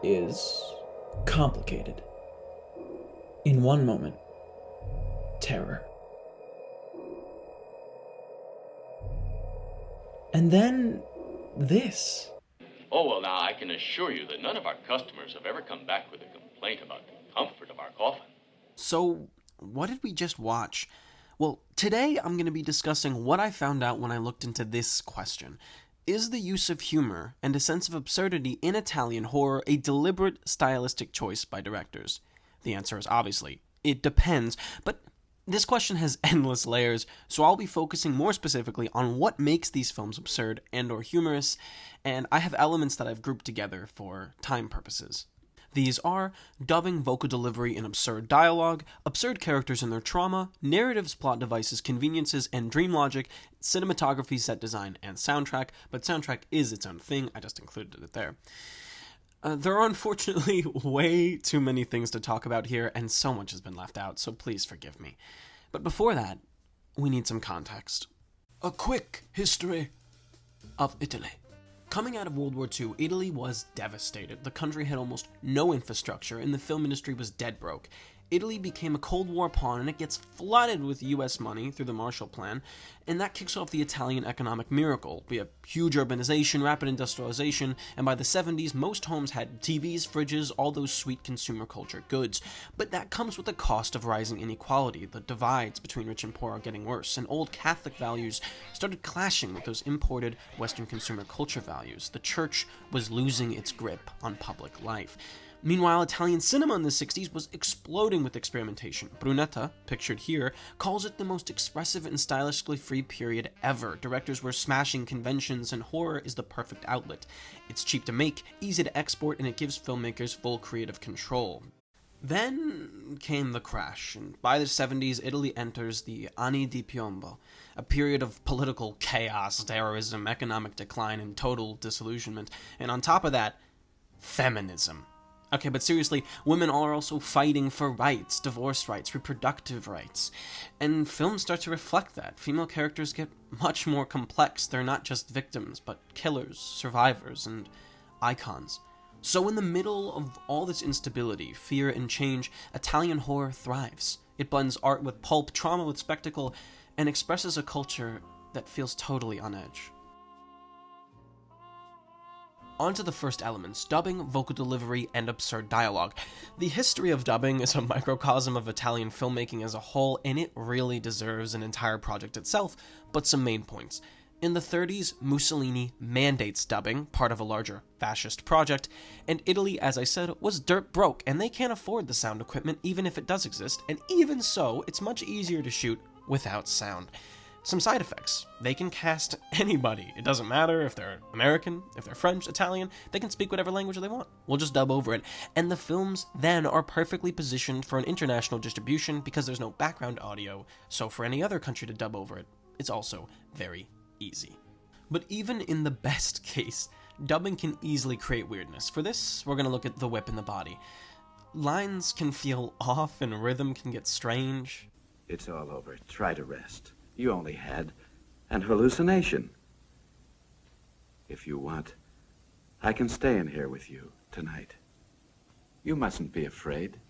is complicated. In one moment, terror. And then this. Oh, well, now, I can assure you that none of our customers have ever come back with a complaint about the comfort of our coffin. So, what did we just watch? Well, today I'm going to be discussing what I found out when I looked into this question. Is the use of humor and a sense of absurdity in Italian horror a deliberate stylistic choice by directors? The answer is obviously, it depends, but this question has endless layers, so I'll be focusing more specifically on what makes these films absurd and or humorous, and I have elements that I've grouped together for time purposes. These are dubbing, vocal delivery, and absurd dialogue, absurd characters and their trauma, narratives, plot devices, conveniences, and dream logic, cinematography, set design, and soundtrack, but soundtrack is its own thing, I just included it there. There are unfortunately way too many things to talk about here, and so much has been left out, so please forgive me. But before that, we need some context. A quick history of Italy. Coming out of World War II, Italy was devastated. The country had almost no infrastructure, and the film industry was dead broke. Italy became a Cold War pawn, and it gets flooded with US money through the Marshall Plan, and that kicks off the Italian economic miracle. We have huge urbanization, rapid industrialization, and by the 70s, most homes had TVs, fridges, all those sweet consumer culture goods. But that comes with the cost of rising inequality. The divides between rich and poor are getting worse, and old Catholic values started clashing with those imported Western consumer culture values. The church was losing its grip on public life. Meanwhile, Italian cinema in the 60s was exploding with experimentation. Brunetta, pictured here, calls it the most expressive and stylistically free period ever. Directors were smashing conventions, and horror is the perfect outlet. It's cheap to make, easy to export, and it gives filmmakers full creative control. Then came the crash, and by the 70s, Italy enters the Anni di Piombo, a period of political chaos, terrorism, economic decline, and total disillusionment. And on top of that, feminism. Okay, but seriously, women are also fighting for rights, divorce rights, reproductive rights. And films start to reflect that. Female characters get much more complex. They're not just victims, but killers, survivors, and icons. So in the middle of all this instability, fear, and change, Italian horror thrives. It blends art with pulp, trauma with spectacle, and expresses a culture that feels totally on edge. On to the first elements, dubbing, vocal delivery, and absurd dialogue. The history of dubbing is a microcosm of Italian filmmaking as a whole, and it really deserves an entire project itself, but some main points. In the 30s, Mussolini mandates dubbing, part of a larger fascist project, and Italy, as I said, was dirt broke, and they can't afford the sound equipment even if it does exist, and even so, it's much easier to shoot without sound. Some side effects. They can cast anybody. It doesn't matter if they're American, if they're French, Italian, they can speak whatever language they want. We'll just dub over it. And the films then are perfectly positioned for an international distribution because there's no background audio, so for any other country to dub over it, it's also very easy. But even in the best case, dubbing can easily create weirdness. For this, we're going to look at the whip in the body. Lines can feel off and rhythm can get strange. It's all over. Try to rest. You only had an hallucination. If you want, I can stay in here with you tonight. You mustn't be afraid.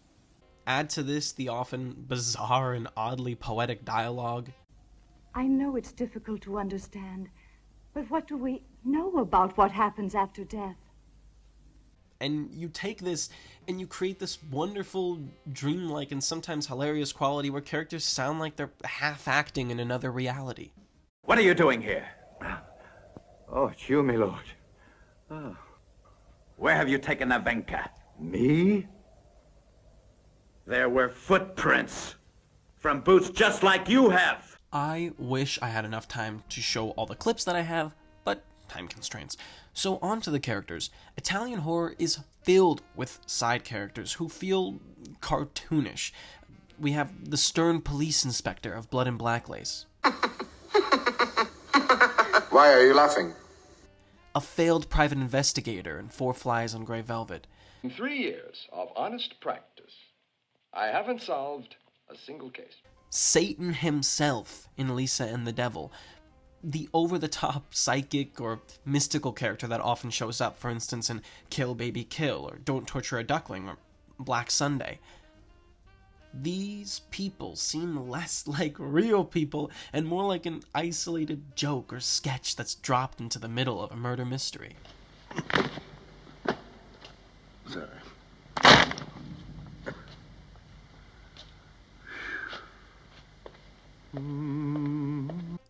Add to this the often bizarre and oddly poetic dialogue. I know it's difficult to understand, but what do we know about what happens after death? And you take this and you create this wonderful, dreamlike, and sometimes hilarious quality where characters sound like they're half-acting in another reality. What are you doing here? Oh, it's you, my lord. Oh. Where have you taken the Venka? Me? There were footprints from boots just like you have. I wish I had enough time to show all the clips that I have, but time constraints. So on to the characters. Italian horror is filled with side characters who feel cartoonish. We have the stern police inspector of Blood and Black Lace. Why are you laughing? A failed private investigator in Four Flies on Grey Velvet. In 3 years of honest practice, I haven't solved a single case. Satan himself in Lisa and the Devil. the over-the-top psychic or mystical character that often shows up, for instance, in Kill Baby Kill, or Don't Torture a Duckling, or Black Sunday. These people seem less like real people and more like an isolated joke or sketch that's dropped into the middle of a murder mystery. Sorry.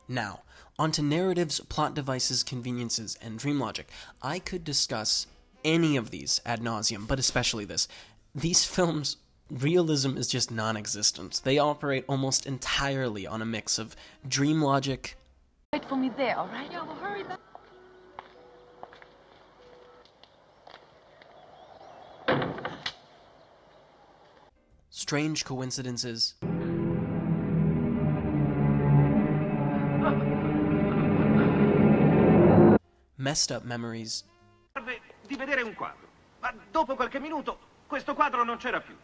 Now, onto narratives, plot devices, conveniences, and dream logic. I could discuss any of these ad nauseum, but especially this. These films, realism is just non-existent. They operate almost entirely on a mix of dream logic... Wait for me there, all right? Yeah, well, hurry back. strange coincidences... messed up memories... di vedere un quadro, ma dopo qualche minuto questo quadro non c'era più.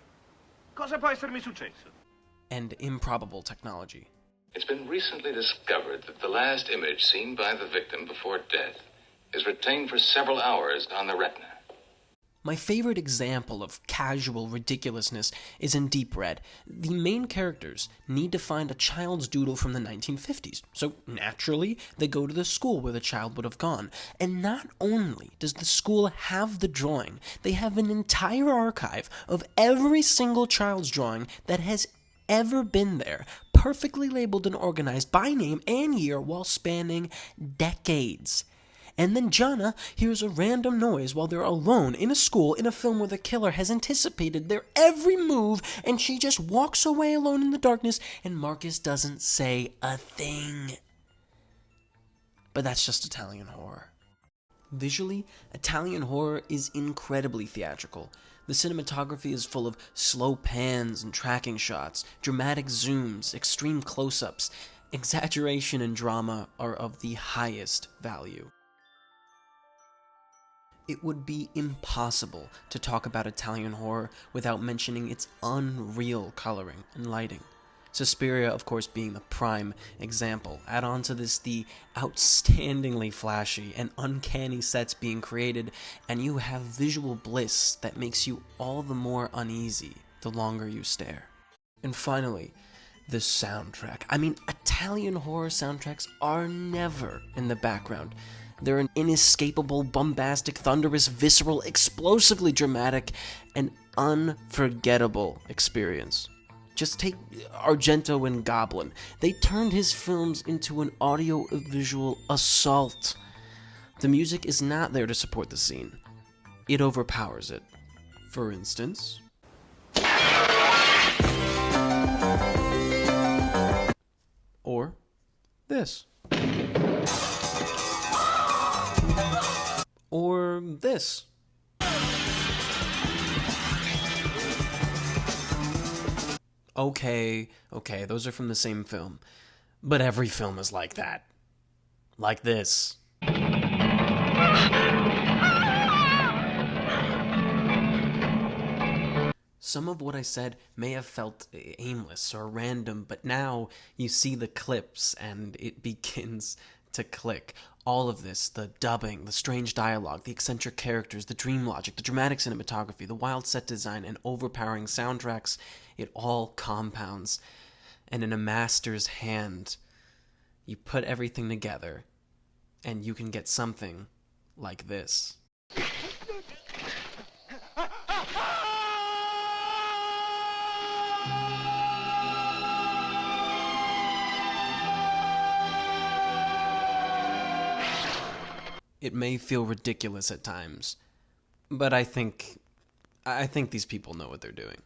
Cosa può essermi successo? and improbable technology. It's been recently discovered that the last image seen by the victim before death is retained for several hours on the retina. My favorite example of casual ridiculousness is in Deep Red. The main characters need to find a child's doodle from the 1950s, so naturally they go to the school where the child would have gone. And not only does the school have the drawing, they have an entire archive of every single child's drawing that has ever been there, perfectly labeled and organized by name and year while spanning decades. And then Gianna hears a random noise while they're alone in a school in a film where the killer has anticipated their every move, and she just walks away alone in the darkness, and Marcus doesn't say a thing. But that's just Italian horror. Visually, Italian horror is incredibly theatrical. The cinematography is full of slow pans and tracking shots, dramatic zooms, extreme close-ups. Exaggeration and drama are of the highest value. It would be impossible to talk about Italian horror without mentioning its unreal coloring and lighting. Suspiria, of course, being the prime example. Add on to this the outstandingly flashy and uncanny sets being created, and you have visual bliss that makes you all the more uneasy the longer you stare. And finally, the soundtrack. I mean, Italian horror soundtracks are never in the background. They're an inescapable, bombastic, thunderous, visceral, explosively dramatic, and unforgettable experience. Just take Argento and Goblin. They turned his films into an audio-visual assault. The music is not there to support the scene. It overpowers it. For instance... or this. Or this. Okay, those are from the same film. But every film is like that. Like this. Some of what I said may have felt aimless or random, but now you see the clips and it begins to click. All of this, the dubbing, the strange dialogue, the eccentric characters, the dream logic, the dramatic cinematography, the wild set design, and overpowering soundtracks, it all compounds. And in a master's hand, you put everything together, and you can get something like this. It may feel ridiculous at times, but I think these people know what they're doing.